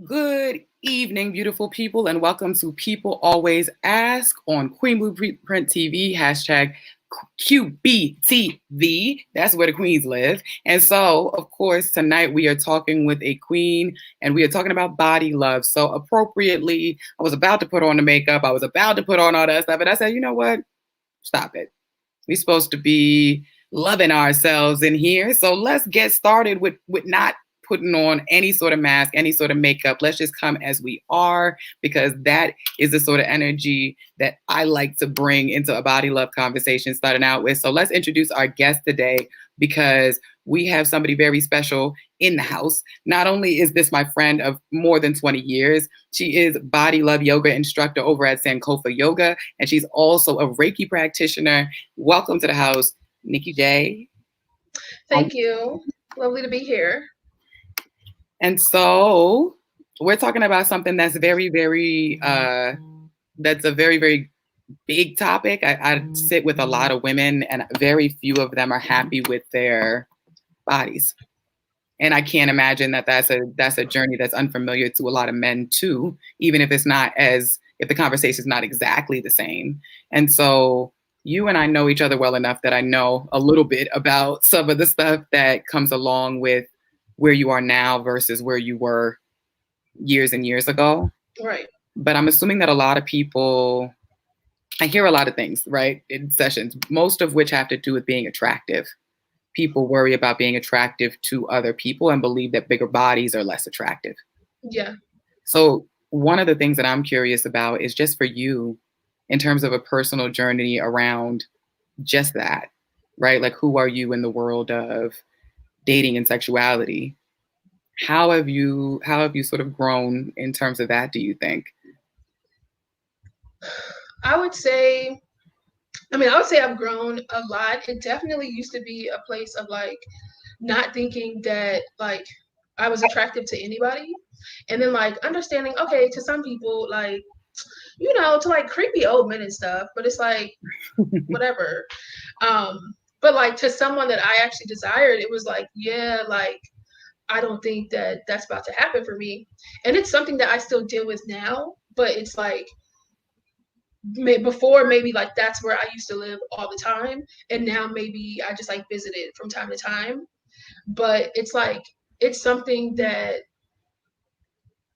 Good evening, beautiful people, and welcome to People Always Ask on Queen Blueprint TV, hashtag QBTV. That's where the queens live. And so, of course, tonight we are talking with a queen and we are talking about body love. So, appropriately, I was about to put on the makeup, I was about to put on all that stuff, and I said, you know what? Stop it. We're supposed to be loving ourselves in here. So, let's get started with not putting on any sort of mask, any sort of makeup. Let's just come as we are, because that is the sort of energy that I like to bring into a body love conversation starting out with. So let's introduce our guest today, because we have somebody very special in the house. Not only is this my friend of more than 20 years, she is body love yoga instructor over at Sankofa Yoga, and she's also a Reiki practitioner. Welcome to the house, Nikki J. Thank you. Lovely to be here. And so we're talking about something that's very, very, that's a very, very big topic. I sit with a lot of women, and very few of them are happy with their bodies. And I can't imagine that that's a journey that's unfamiliar to a lot of men too, even if if the conversation is not exactly the same. And so you and I know each other well enough that I know a little bit about some of the stuff that comes along with where you are now versus where you were years and years ago. Right. But I'm assuming that a lot of people, I hear a lot of things, right, in sessions, most of which have to do with being attractive. People worry about being attractive to other people and believe that bigger bodies are less attractive. Yeah. So one of the things that I'm curious about is just for you, in terms of a personal journey around just that, right? Like, who are you in the world of dating and sexuality? How have you sort of grown in terms of that, do you think? I would say I've grown a lot. It definitely used to be a place of like not thinking that like I was attractive to anybody. And then like understanding, okay, to some people, like, to like creepy old men and stuff, but it's like whatever. But like to someone that I actually desired, it was like, yeah, like I don't think that that's about to happen for me. And it's something that I still deal with now, but it's like before maybe like that's where I used to live all the time, and now maybe I just like visit it from time to time. But it's like it's something that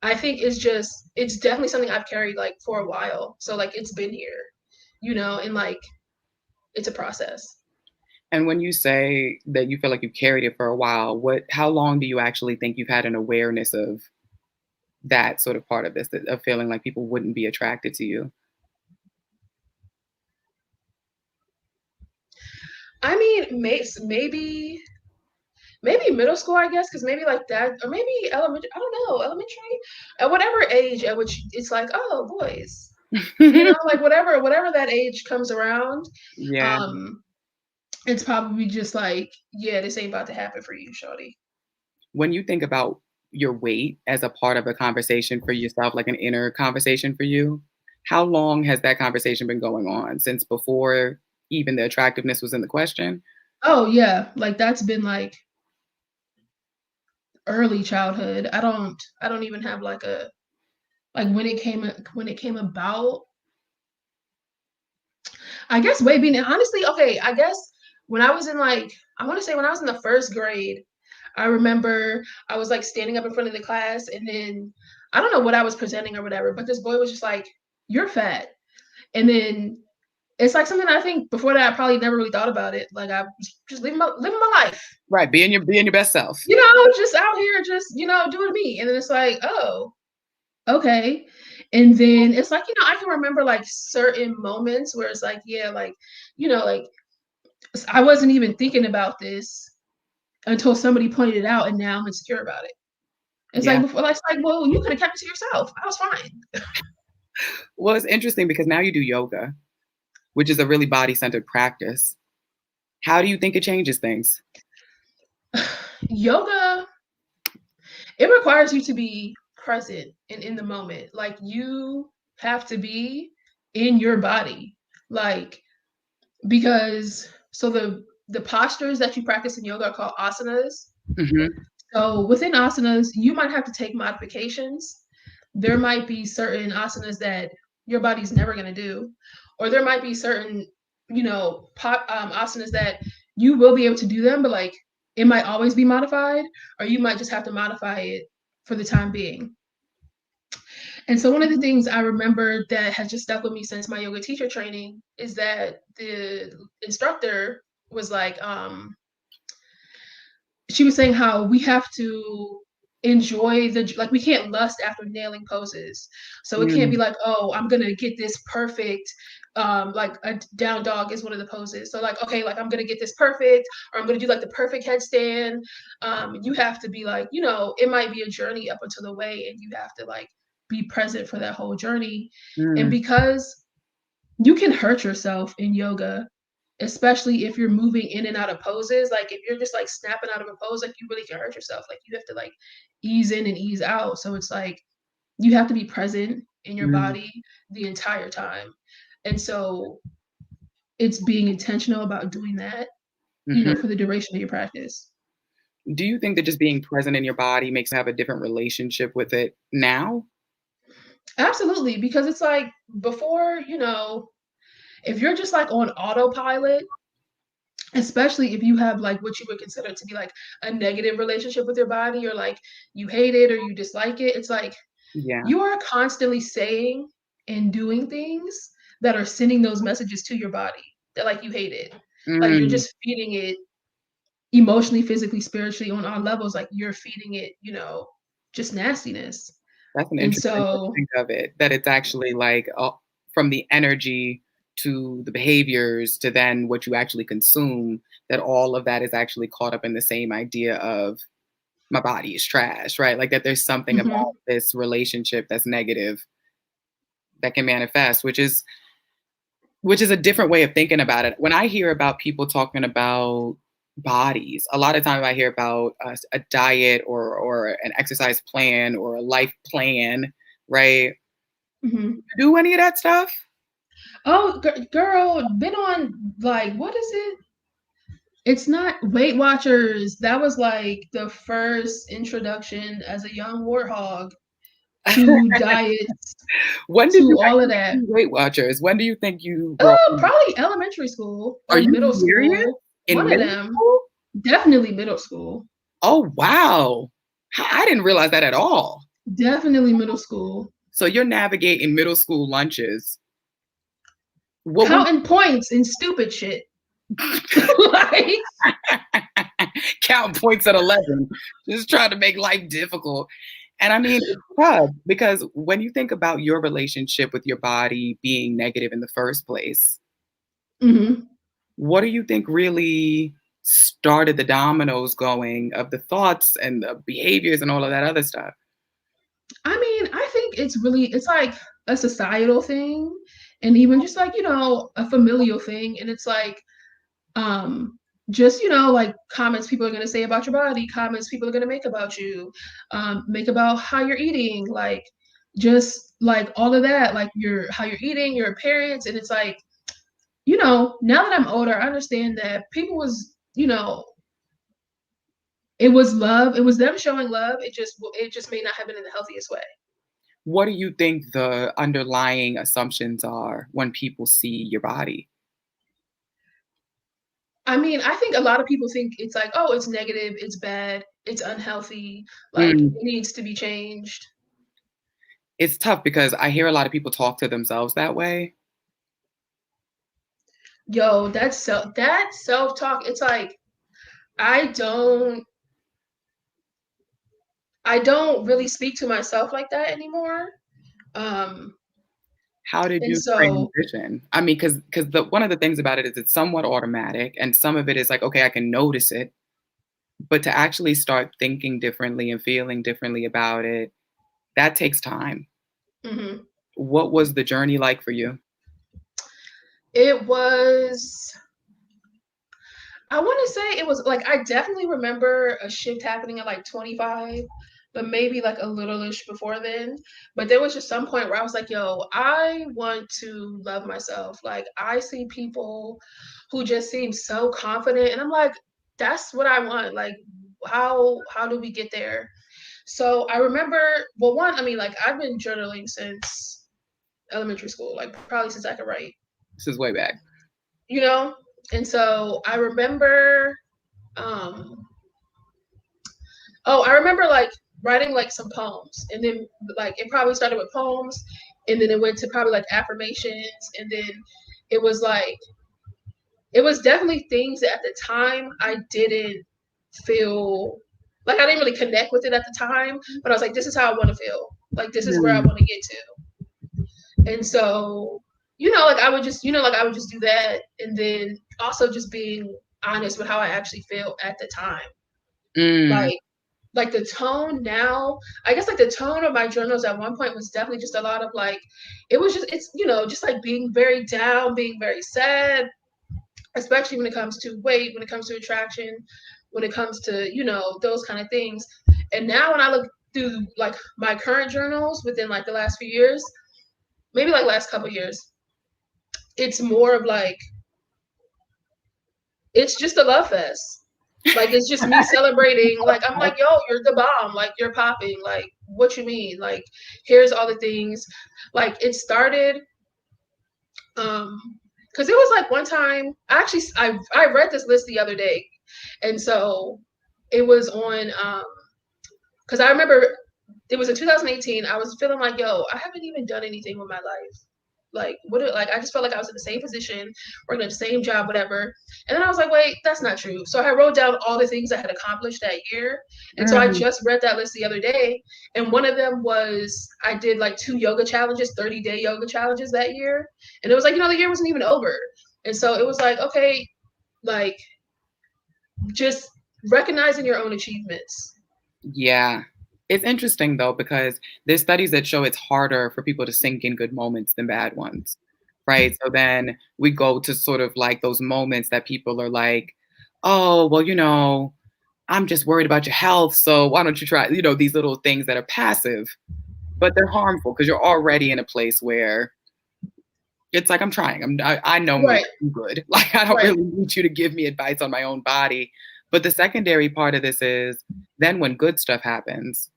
I think is just it's definitely something I've carried like for a while. So like it's been here, and like it's a process. And when you say that you feel like you've carried it for a while, how long do you actually think you've had an awareness of that sort of part of this, of feeling like people wouldn't be attracted to you? I mean, maybe middle school, I guess, because maybe like that, or maybe elementary. I don't know, elementary, at whatever age at which it's like, oh, boys, like whatever that age comes around. Yeah. It's probably just like, yeah, this ain't about to happen for you, shorty. When you think about your weight as a part of a conversation for yourself, like an inner conversation for you, how long has that conversation been going on? Since before even the attractiveness was in the question? Oh yeah, like that's been like early childhood. I don't even have like a like when it came about. I guess way being honestly, okay, I guess when I was in like I want to say when I was in the first grade, I remember I was like standing up in front of the class, and then I don't know what I was presenting or whatever, but this boy was just like, "You're fat." And then it's like something I think before that I probably never really thought about it. Like I was just living my life. Right, being your best self. Just out here, just, doing me. And then it's like, oh, okay. And then it's like, I can remember like certain moments where it's like, yeah, like, like I wasn't even thinking about this until somebody pointed it out, and now I'm insecure about it. It's Yeah. like before, like, it's like, well, you could have kept it to yourself. I was fine. Well, it's interesting because now you do yoga, which is a really body-centered practice. How do you think it changes things? Yoga, it requires you to be present and in the moment. Like you have to be in your body. Like because so the postures that you practice in yoga are called asanas. Mm-hmm. So within asanas, you might have to take modifications. There might be certain asanas that your body's never going to do, or there might be certain, asanas that you will be able to do them, but like it might always be modified, or you might just have to modify it for the time being. And so one of the Mhm. things I remember that has just stuck with me since my yoga teacher training is that the instructor was like, she was saying how we have to enjoy like we can't lust after nailing poses. So it can't be Mm, like, oh, I'm gonna get this perfect, like a down dog is one of the poses. So like, okay, like I'm gonna get this perfect, or I'm gonna do like the perfect headstand. You have to be like, it might be a journey up until the way, and you have to like be present for that whole journey. And mm, because you can hurt yourself in yoga, especially if you're moving in and out of poses. Like if you're just like snapping out of a pose, like you really can hurt yourself. Like you have to like ease in and ease out. So it's like you have to be present in your mm, body the entire time. And so it's being intentional about doing that, mhm. for the duration of your practice. Do you think that just being present in your body makes you have a different relationship with it now? Absolutely. Because it's like before, if you're just like on autopilot, especially if you have like what you would consider to be like a negative relationship with your body, or like you hate it or you dislike it, it's like Yeah. you are constantly saying and doing things that are sending those messages to your body that like you hate it. Like you're Mm. just feeding it emotionally, physically, spiritually, on all levels. Like you're feeding it, just nastiness. That's an And interesting way to so, think of it, that it's actually like, from the energy to the behaviors to then what you actually consume, that all of that is actually caught up in the same idea of my body is trash, right? Like that there's something about mhm, this relationship that's negative that can manifest, which is a different way of thinking about it. When I hear about people talking about bodies, a lot of times I hear about a diet or an exercise plan or a life plan, right? mhm. Do any of that stuff? Oh, girl, been on like what is it? It's not Weight Watchers. That was like the first introduction as a young warthog to diets, When did you to all of actually that. see Weight Watchers? When do you think you brought Probably elementary school Are or you middle serious? school. In One of middle them. school? Definitely middle school. Oh, wow. I didn't realize that at all. Definitely middle school. So you're navigating middle school lunches. What were Counting points and stupid shit. Like, counting points at 11, just trying to make life difficult. And I mean, it's tough because when you think about your relationship with your body being negative in the first place, mhm. what do you think really started the dominoes going of the thoughts and the behaviors and all of that other stuff? I mean, I think it's like a societal thing, and even just like, a familial thing. And it's like, um just like comments people are going to say about your body, comments people are going to make about you, make about how you're eating, like just like all of that, like your how you're eating, your appearance. And it's like, now that I'm older, I understand that people was, it was love, it was them showing love. It just may not have been in the healthiest way. What do you think the underlying assumptions are when people see your body? I mean, I think a lot of people think it's like, oh, it's negative, it's bad, it's unhealthy, like it Mm. needs to be changed. It's tough because I hear a lot of people talk to themselves that way. Yo, that self-talk, it's like I don't I don't really speak to myself like that anymore. Um, How did and you so transition? I mean, because the one of the things about it is it's somewhat automatic, and some of it is like, okay, I can notice it, but to actually start thinking differently and feeling differently about it, that takes time. mhm. What was the journey like for you? It was I want to say it was like I definitely remember a shift happening at like 25, but maybe like a little-ish before then. But there was just some point where I was like, yo, I want to love myself. Like I see people who just seem so confident, and I'm like, that's what I want. Like how do we get there? So I remember, well, one, I mean, like I've been journaling since elementary school, like probably since I could write, This is way back. you know? And so I remember, um, oh, I remember like writing like some poems, and then like it probably started with poems, and then it went to probably like affirmations, and then it was like, it was definitely things that at the time I didn't feel like, I didn't really connect with it at the time, but I was like, this is how I want to feel. Like, this is where I Mm. want to get to. And so, like I would just, like I would just do that. And then also just being honest with how I actually feel at the time. Mm. Like, the tone now, I guess like the tone of my journals at one point was definitely just a lot of like, it was just, it's, just like being very down, being very sad, especially when it comes to weight, when it comes to attraction, when it comes to, those kind of things. And now when I look through like my current journals within like the last few years, maybe like last couple years, it's more of like, it's just a love fest. Like, it's just me celebrating. Like, I'm like, yo, you're the bomb. Like, you're popping. Like, what you mean? Like, here's all the things. Like, it started, because it was like one time, I read this list the other day. And so it was on, because I remember it was in 2018. I was feeling like, yo, I haven't even done anything with my life. Like, I just felt like I was in the same position, working at the same job, whatever. And then I was like, wait, that's not true. So I wrote down all the things I had accomplished that year. And so I Mm. just read that list the other day. And one of them was, I did like 2 yoga challenges, 30-day yoga challenges that year. And it was like, the year wasn't even over. And so it was like, okay, like, just recognizing your own achievements. Yeah. It's interesting though, because there's studies that show it's harder for people to sink in good moments than bad ones. Right. So then we go to sort of like those moments that people are like, oh, well, I'm just worried about your health. So why don't you try, these little things that are passive, but they're harmful because you're already in a place where it's like, I'm trying. I know me. Right. I'm good. Like, I don't Right. really need you to give me advice on my own body. But the secondary part of this is then when good stuff happens,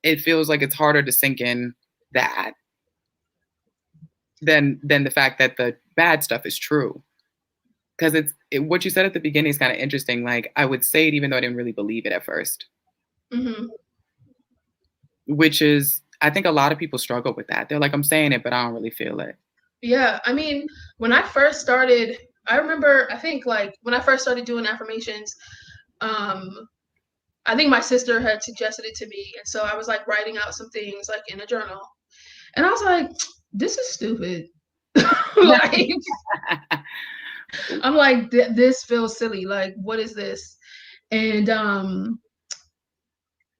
it feels like it's harder to sink in that than the fact that the bad stuff is true. Because what you said at the beginning is kind of interesting. Like, I would say it even though I didn't really believe it at first, Mm-hmm. which is, I think a lot of people struggle with that. They're like, I'm saying it, but I don't really feel it. Yeah. I mean, when I first started, I remember, I think like when I first started doing affirmations, I think my sister had suggested it to me. And so I was like writing out some things like in a journal. And I was like, this is stupid. Like, I'm like, this feels silly. Like, what is this? And then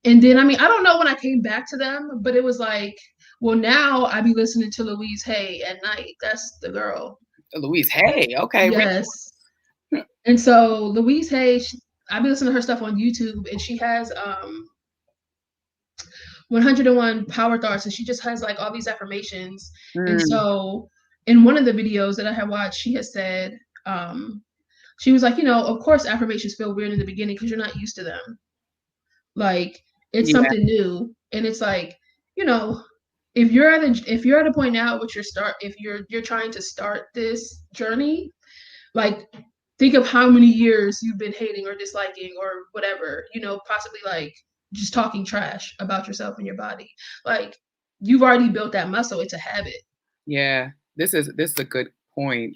I mean, I don't know when I came back to them, but it was like, well, now I be listening to Louise Hay at night. That's the girl. Louise Hay, okay. Yes. And so Louise Hay, I be listening to her stuff on YouTube, and she has 101 power thoughts, and she just has like all these affirmations. And so in one of the videos that I had watched, she had said, she was like, of course affirmations feel weird in the beginning because you're not used to them. Like, it's Yeah. something new. And it's like, if you're at a point now which if you're trying to start this journey, like, think of how many years you've been hating or disliking or whatever, possibly like just talking trash about yourself and your body. Like, you've already built that muscle. It's a habit. Yeah. This is a good point.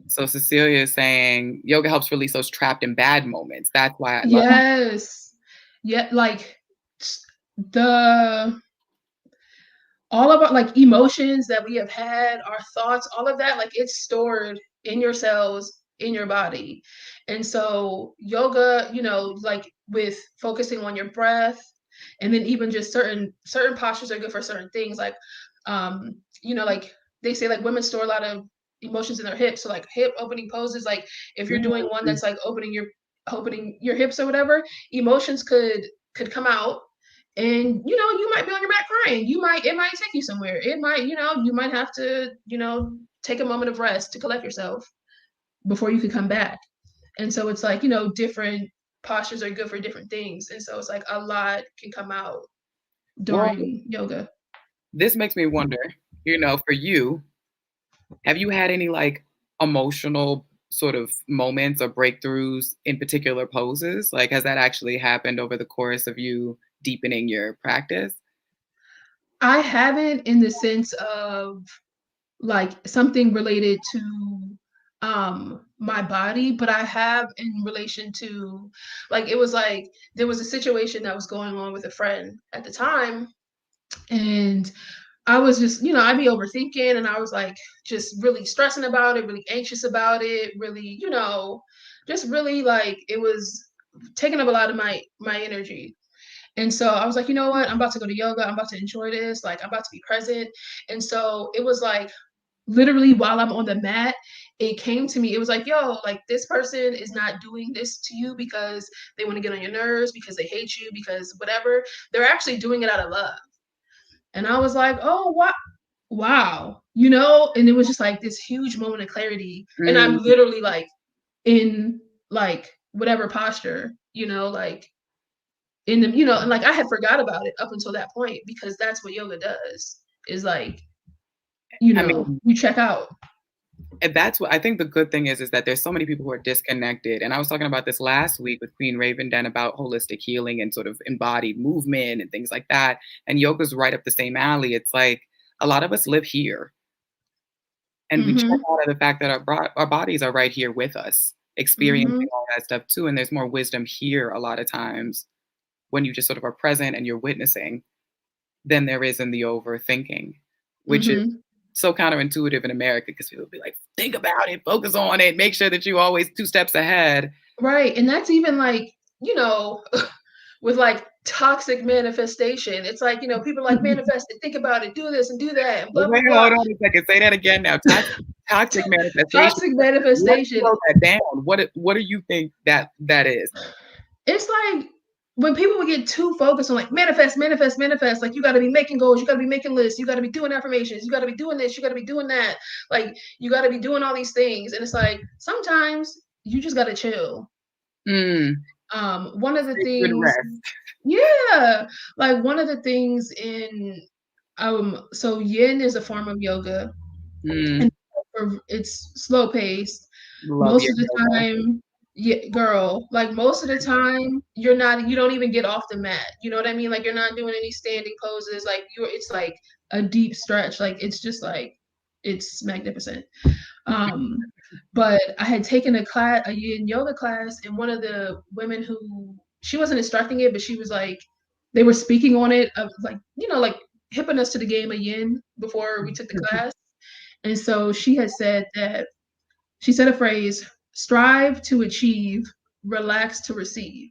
So Cecilia is saying yoga helps release those trapped in bad moments. That's why I love it. Yes. Yeah, like the all of our like emotions that we have had, our thoughts, all of that, like, it's stored in your cells, in your body. And so yoga, like with focusing on your breath, and then even just certain postures are good for certain things. Like, like they say like women store a lot of emotions in their hips. So like hip opening poses, like if you're doing one that's like opening your hips or whatever, emotions could come out, and you might be on your back crying. It might take you somewhere. It might, you might have to, take a moment of rest to collect yourself before you could come back. And so it's like, different postures are good for different things. And so it's like a lot can come out Well, during yoga. this makes me wonder, for you, have you had any like emotional sort of moments or breakthroughs in particular poses? Like, has that actually happened over the course of you deepening your practice? I haven't in the sense of like something related to my body, but I have in relation to like it was like there was a situation that was going on with a friend at the time, and I was just, I'd be overthinking, and I was like just really stressing about it, really anxious about it, really, just really like it was taking up a lot of my energy. And so I was like, you know what? I'm about to go to yoga. I'm about to enjoy this. Like, I'm about to be present. And so it was like literally while I'm on the mat, it came to me. It was like, yo, like this person is not doing this to you because they want to get on your nerves, because they hate you, because whatever. They're actually doing it out of love. And I was like, oh, wow, and it was just like this huge moment of clarity. And I'm Mm, literally like in like whatever posture, like in the, and like I had forgot about it up until that point, because that's what yoga does, is like, I mean, you check out. and that's what I think the good thing is that there's so many people who are disconnected. And I was talking about this last week with Queen Raven Den about holistic healing and sort of embodied movement and things like that. And yoga's right up the same alley. It's like a lot of us live here and we check Mm-hmm. out of the fact that our bodies are right here with us, Mm-hmm. experiencing all that stuff too. And there's more wisdom here a lot of times when you just sort of are present and you're witnessing than there is in the overthinking, which is Mm-hmm. so counterintuitive in America because people be like, think about it, focus on it, make sure that you always 2 steps ahead. Right. And that's even like, with like toxic manifestation. It's like, people like manifest it, think about it, do this and do that, and blah, blah, Wait, blah. hold on a second. Say that again now. Toxic manifestation. Toxic Let's manifestation. slow that down. What do you think that is? It's like when people would get too focused on like manifest, manifest, manifest, like you got to be making goals, you got to be making lists, you got to be doing affirmations, you got to be doing this, you got to be doing that, like you got to be doing all these things. And it's like sometimes you just got to chill. Mm, One of the good things, rest. yeah, like one of the things in so yin is a form of yoga, Mm, and it's slow paced love most your of the yoga. time. Yeah, girl, like most of the time you don't even get off the mat, you know what I mean? Like you're not doing any standing poses, like it's like a deep stretch, like it's just like it's magnificent. But I had taken a yin yoga class, and one of the women who, she wasn't instructing it, but she was like, they were speaking on it of like, like hipping us to the game of yin before we took the class. And so she said a phrase, strive to achieve, relax to receive.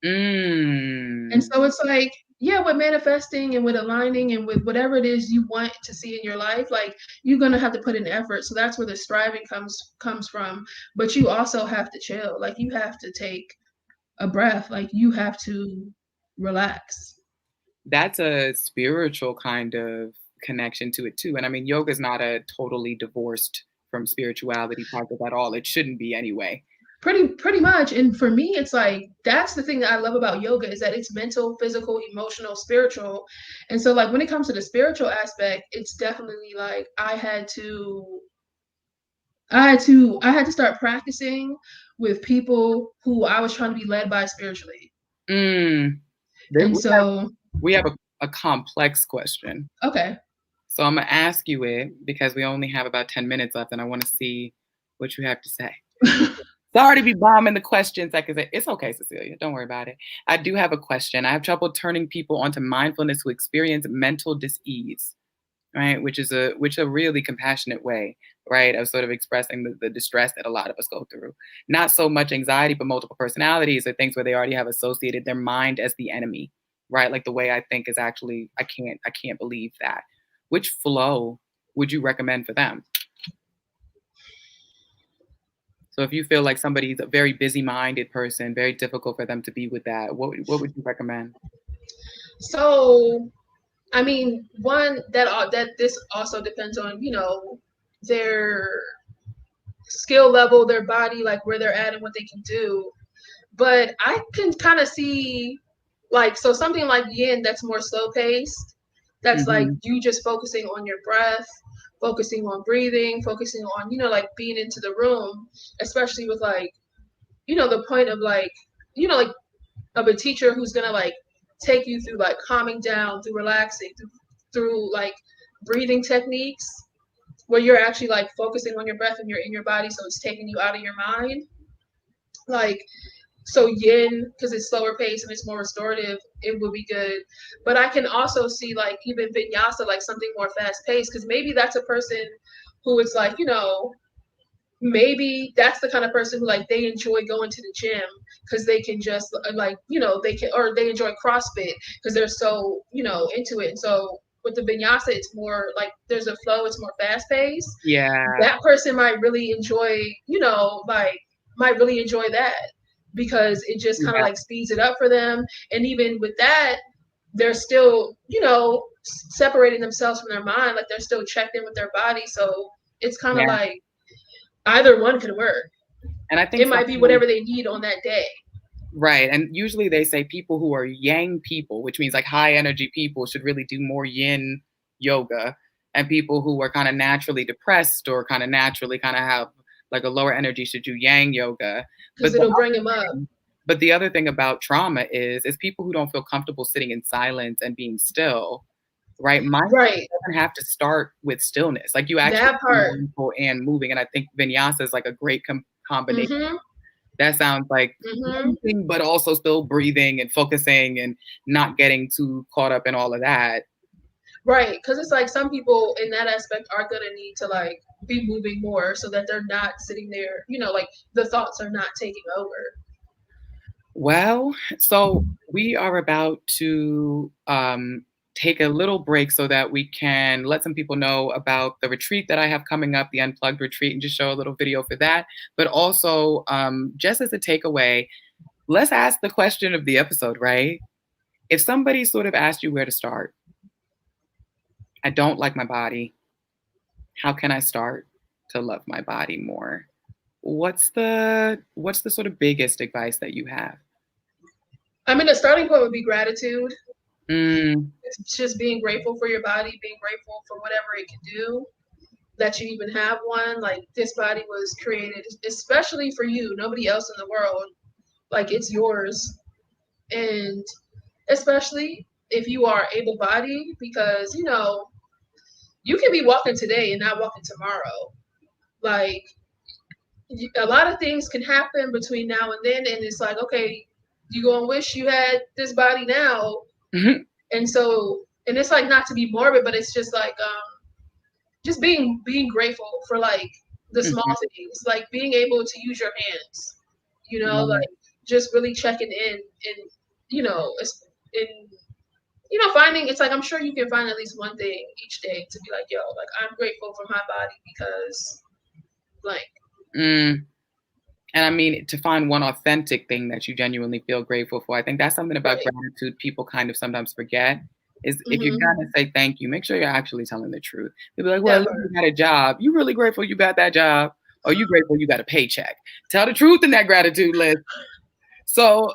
And Mm, so it's like, yeah, with manifesting and with aligning and with whatever it is you want to see in your life, like you're gonna have to put in effort. So that's where the striving comes from. But you also have to chill. Like you have to take a breath. Like you have to relax. that's a spiritual kind of connection to it too. And I mean, yoga is not a totally divorced from spirituality practice at all. It shouldn't be anyway. Pretty much. And for me, it's like that's the thing that I love about yoga, is that it's mental, physical, emotional, spiritual. And so like when it comes to the spiritual aspect, it's definitely like I had to start practicing with people who I was trying to be led by spiritually. Mm, that And so, we have a complex question. okay. So I'm gonna ask you it because we only have about 10 minutes left and I want to see what you have to say. Sorry to be bombing the questions. It's okay, Cecilia. Don't worry about it. I do have a question. I have trouble turning people onto mindfulness who experience mental dis-ease, right? Which a really compassionate way, right, of sort of expressing the distress that a lot of us go through. Not so much anxiety, but multiple personalities or things where they already have associated their mind as the enemy, right? Like the way I think is actually I can't believe that. Which flow would you recommend for them? So if you feel like somebody's a very busy-minded person, very difficult for them to be with that, what would you recommend? So, I mean, one that this also depends on, their skill level, their body, like where they're at and what they can do. But I can kind of see, like, so something like yin that's more slow paced, that's like Mm-hmm. you just focusing on your breath, focusing on breathing, focusing on, like being into the room, especially with like, the point of like, like of a teacher who's gonna like take you through like calming down, through relaxing, through like breathing techniques where you're actually like focusing on your breath and you're in your body, so it's taking you out of your mind. Like, so yin, because it's slower pace and it's more restorative, it would be good. But I can also see like even vinyasa, like something more fast paced, because maybe that's a person who is like, maybe that's the kind of person who like they enjoy going to the gym because they can just like, they can, or they enjoy CrossFit because they're so, into it. And so with the vinyasa, it's more like there's a flow, it's more fast paced. Yeah. That person might really enjoy, like might really enjoy that because it just kind of Yeah. like speeds it up for them. And even with that, they're still, separating themselves from their mind, like they're still checked in with their body. So it's kind of Yeah. like either one could work. And I think It might be sometimes, whatever they need on that day. right. And usually they say people who are yang people, which means like high energy people, should really do more yin yoga. And people who are kind of naturally depressed or kind of naturally kind of have like a lower energy should do yang yoga. Because But the it'll bring them up. but the other thing about trauma is people who don't feel comfortable sitting in silence and being still, right? Mindfulness Right. doesn't have to start with stillness. Like you actually That be part. mindful and moving. And I think vinyasa is like a great combination. Mm-hmm. That sounds like Mm-hmm. moving, but also still breathing and focusing and not getting too caught up in all of that. Right. Because it's like some people in that aspect are going to need to like be moving more so that they're not sitting there, like the thoughts are not taking over. Well, so we are about to take a little break so that we can let some people know about the retreat that I have coming up, the Unplugged retreat, and just show a little video for that. But also, just as a takeaway, let's ask the question of the episode, right? If somebody sort of asked you where to start, I don't like my body. How can I start to love my body more? What's the sort of biggest advice that you have? I mean, the starting point would be gratitude. Mm, It's just being grateful for your body, being grateful for whatever it can do, that you even have one. Like, this body was created especially for you, nobody else in the world. Like, it's yours. And especially if you are able bodied, because, you can be walking today and not walking tomorrow. Like, a lot of things can happen between now and then. And it's like, okay, you gonna wish you had this body now. mhm, And so, and it's like not to be morbid, but it's just like, just being grateful for like the small mhm, things, like being able to use your hands, right. like just really checking in and in finding, it's like I'm sure you can find at least one thing each day to be like, yo, like I'm grateful for my body because like Mm. And I mean, to find one authentic thing that you genuinely feel grateful for. I think that's something about right. gratitude people kind of sometimes forget is if you're Mm-hmm. gonna say thank you, make sure you're actually telling the truth. They'll be like, well, at That least part. you got a job. You really grateful you got that job? Or you grateful you got a paycheck? Tell the truth in that gratitude list. So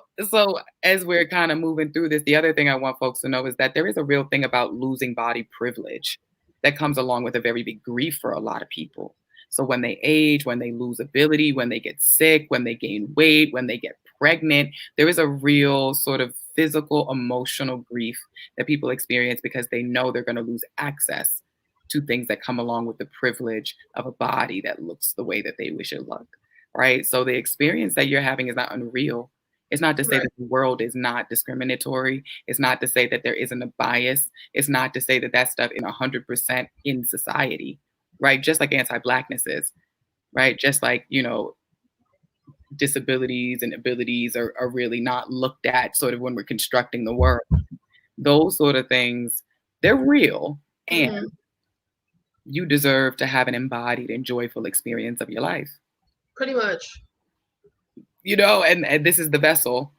as we're kind of moving through this, the other thing I want folks to know is that there is a real thing about losing body privilege that comes along with a very big grief for a lot of people. So when they age, when they lose ability, when they get sick, when they gain weight, when they get pregnant, there is a real sort of physical, emotional grief that people experience because they know they're going to lose access to things that come along with the privilege of a body that looks the way that they wish it looked. Right. So the experience that you're having is not unreal. It's not to say Right. that the world is not discriminatory. It's not to say that there isn't a bias. It's not to say that that stuff is 100% in society, right? Just like anti-Blackness is, right? Just like, disabilities and abilities are really not looked at sort of when we're constructing the world. Those sort of things, they're real. And Mm-hmm. you deserve to have an embodied and joyful experience of your life, Pretty much. and this is the vessel.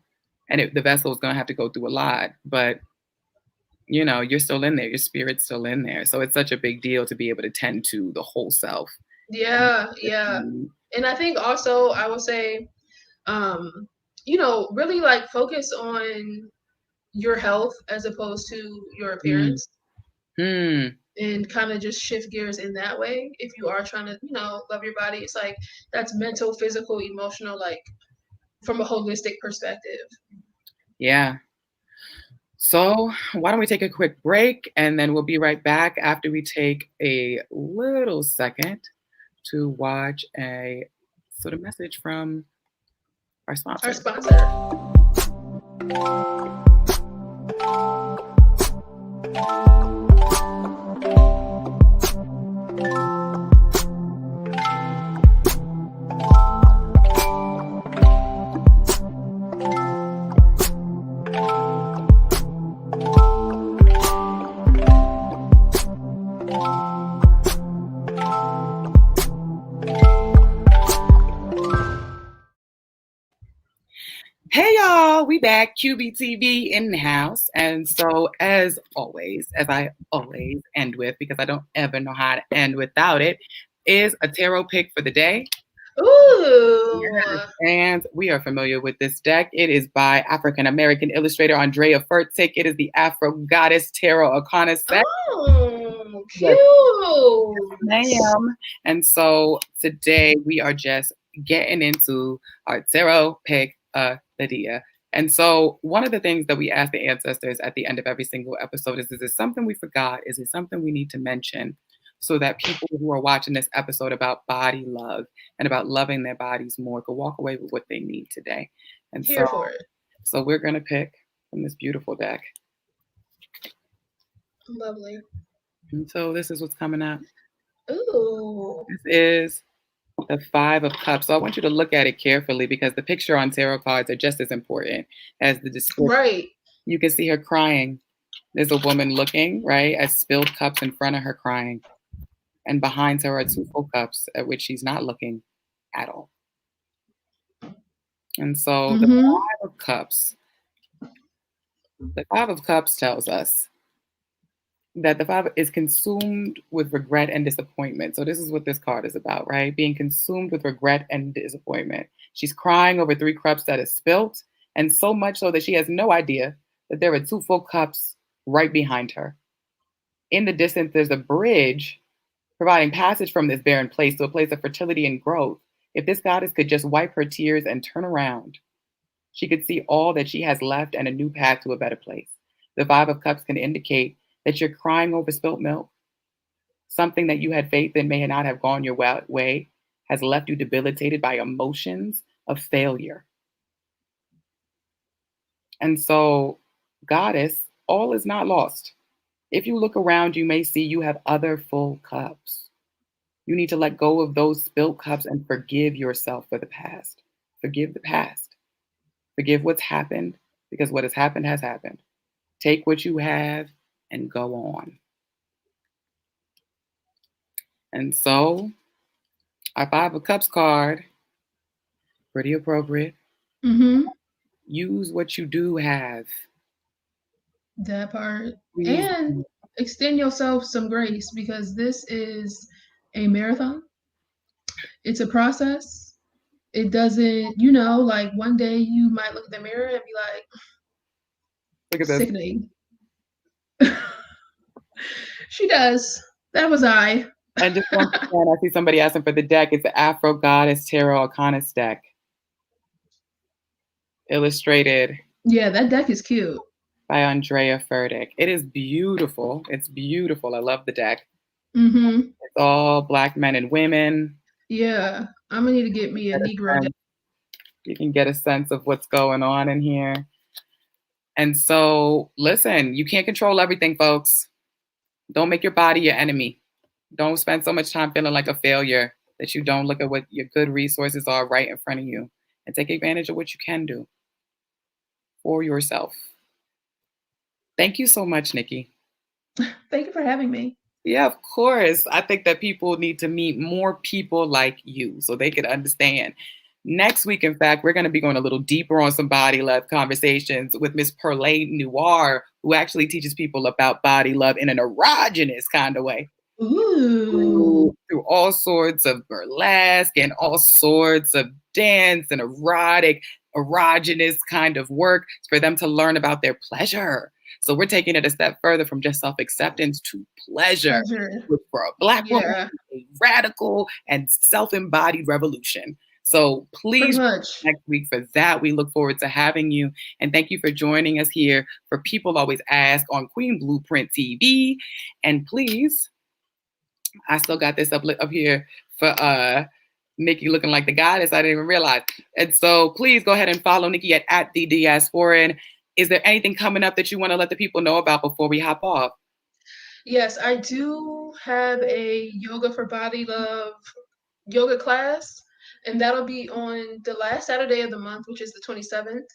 And the vessel is going to have to go through a lot, but you're still in there. Your spirit's still in there. So it's such a big deal to be able to tend to the whole self. Yeah, yeah. And I think also I would say, um, really like focus on your health as opposed to your Mm. appearance, Hmm. and kind of just shift gears in that way. If you are trying to, love your body, it's like that's mental, physical, emotional, like from a holistic perspective. Yeah. So why don't we take a quick break and then we'll be right back after we take a little second to watch a sort of message from our Our sponsor. sponsor. Hey y'all, we back, QBTV in the house. And so as always, as I always end with, because I don't ever know how to end without it, is a tarot pick for the day. Ooh. Yes, and we are familiar with this deck. It is by African-American illustrator Andrea Furtick. It is the Afro Goddess Tarot Arcana set. Oh, Yes, cute. ma'am. And so today we are just getting into our tarot pick of the dia. And so one of the things that we ask the ancestors at the end of every single episode is it something we forgot? Is it something we need to mention? So that people who are watching this episode about body love and about loving their bodies more could walk away with what they need today. And Here for it. so we're going to pick from this beautiful deck. Lovely. And so this is what's coming up. Ooh. This is the Five of Cups. So I want you to look at it carefully because the picture on tarot cards are just as important as the description. Right. You can see her crying. There's a woman looking, right, at spilled cups in front of her crying. And behind her are two full cups at which she's not looking at all. And so the Five of Cups tells us that the Five is consumed with regret and disappointment. So this is what this card is about, right? Being consumed with regret and disappointment. She's crying over 3 cups that are spilt, and so much so that she has no idea that there are 2 full cups right behind her. In the distance, there's a bridge providing passage from this barren place to a place of fertility and growth. If this goddess could just wipe her tears and turn around, she could see all that she has left and a new path to a better place. The Five of Cups can indicate that you're crying over spilt milk. Something that you had faith in may not have gone your way has left you debilitated by emotions of failure. And so, goddess, all is not lost. If you look around, you may see you have other full cups. You need to let go of those spilt cups and forgive yourself for the past. Forgive the past. Forgive what's happened, because what has happened has happened. Take what you have and go on. And so, our Five of Cups card, pretty appropriate. Mm-hmm. Use what you do have. That part. Please. And extend yourself some grace, because this is a marathon. It's a process. It doesn't, like one day you might look in the mirror and be like, Look at this. sickening. She does. That was I. And just once again, I see somebody asking for the deck. It's the Afro Goddess Tarot Arcana deck. Illustrated. Yeah, that deck is cute. By Andrea Furtick. It is beautiful. It's beautiful. I love the deck. Mm-hmm. It's all Black men and women. Yeah, I'm gonna need to get me a Negro deck. You can get a sense of what's going on in here. And so, listen, you can't control everything, folks. Don't make your body your enemy. Don't spend so much time feeling like a failure that you don't look at what your good resources are right in front of you and take advantage of what you can do for yourself. Thank you so much, Nikki. Thank you for having me. Yeah, of course. I think that people need to meet more people like you so they can understand. Next week, in fact, we're going to be going a little deeper on some body love conversations with Miss Perlay Noir, who actually teaches people about body love in an erogenous kind of way. Ooh. Through all sorts of burlesque and all sorts of dance and erotic erogenous kind of work for them to learn about their pleasure. So we're taking it a step further from just self-acceptance to pleasure, Mhm. which for a Black woman Yeah, is a radical and self-embodied revolution. So pretty please much. next week for that. We look forward to having you. And thank you for joining us here for People Always Ask on Queen Blueprint TV. And please, I still got this up here for Nikki looking like the goddess. I didn't even realize. And so please go ahead and follow Nikki at the Diasporan. Is there anything coming up that you want to let the people know about before we hop off? Yes, I do have a yoga for body love yoga class, and that'll be on the last Saturday of the month, which is the 27th.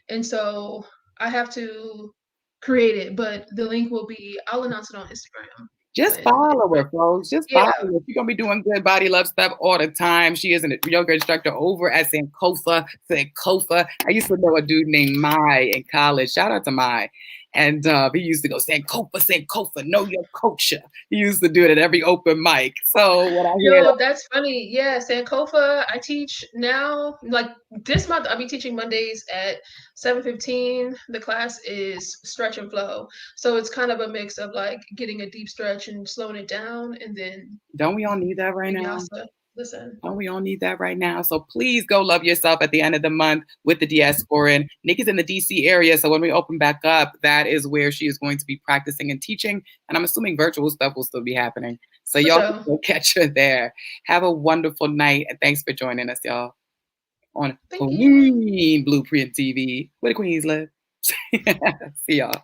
And so I have to create it, but the link will be, I'll announce it on Instagram Just when it's follow ready. her, folks. Just Yeah, follow her. She's gonna be doing good body love stuff all the time. She is a yoga instructor over at Sankofa. Sankofa. I used to know a dude named Mai in college. Shout out to Mai. And he used to go Sankofa, Sankofa, know your culture. He used to do it at every open mic. So when I hear yo, that's funny. Yeah, Sankofa, I teach now, like this month, I'll be teaching Mondays at 7:15. The class is stretch and flow. So it's kind of a mix of like getting a deep stretch and slowing it down and then don't we all need that right now? vinyasa. Listen. Don't we all need that right now? So please go love yourself at the end of the month with the Diasporan. Nikki's in the DC area, so when we open back up, that is where she is going to be practicing and teaching. And I'm assuming virtual stuff will still be happening. So For y'all can sure. go catch her there. Have a wonderful night, and thanks for joining us, y'all, on Thank you. Queen Blueprint TV, where the queens live. See y'all.